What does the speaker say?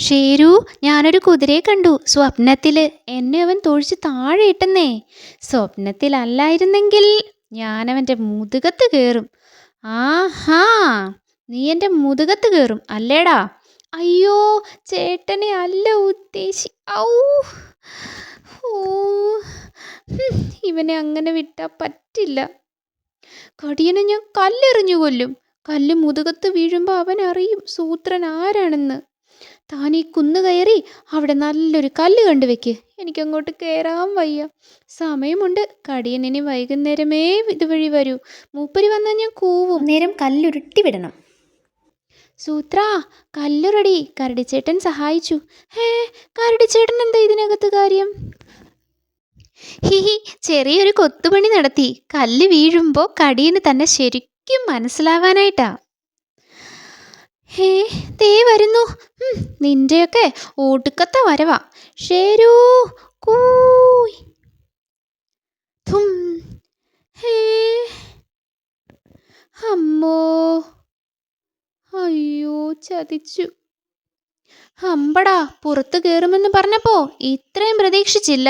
ഷേരു, ഞാനൊരു കുതിരയെ കണ്ടു സ്വപ്നത്തില്. എന്നെ അവൻ തൊഴിച്ച് താഴെ ഇട്ടെന്നേ. സ്വപ്നത്തിലല്ലായിരുന്നെങ്കിൽ ഞാനവൻ്റെ മുതുകത്ത് കയറും. ആഹാ, നീ എൻ്റെ മുതുകത്ത് കയറും അല്ലേടാ? അയ്യോ, ചേട്ടനെ അല്ല ഔ, ഓ, ഇവനെ അങ്ങനെ വിട്ടാ പറ്റില്ല. കടിയനെ ഞാൻ കല്ലെറിഞ്ഞു കൊല്ലും. കല്ല് മുതുകത്ത് വീഴുമ്പോൾ അവൻ അറിയും സൂത്രൻ ആരാണെന്ന്. താൻ ഈ കുന്ന് കയറി അവിടെ നല്ലൊരു കല്ല് കണ്ടുവെക്ക്. എനിക്കങ്ങോട്ട് കയറാൻ വയ്യ. സമയമുണ്ട്. കടിയൻ ഇനി വൈകുന്നേരമേ ഇതുവഴി വരൂ. മൂപ്പര് വന്നാൽ ഞാൻ കൂവും. നേരം കല്ലുരുട്ടി വിടണം. സൂത്രാ, കല്ലുറടി. കരടിച്ചേട്ടൻ സഹായിച്ചു. കരടിച്ചേട്ടൻ എന്താ ഇതിനകത്ത് കാര്യം? ഹിഹി, ചെറിയൊരു കൊത്തുപണി നടത്തി. കല്ല് വീഴുമ്പോൾ കടിയന് തന്നെ ശരിക്കും മനസ്സിലാവാനായിട്ടാ. ദേ വരുന്നു. നിന്റെയൊക്കെ ഒടുക്കത്തെ വരവാ. ഷേരു, കൂയ്. ധും. അമ്മോ, അയ്യോ, ചതിച്ചു. അമ്പടാ, പുറത്ത് കയറുമെന്ന് പറഞ്ഞപ്പോ ഇത്രയും പ്രതീക്ഷിച്ചില്ല.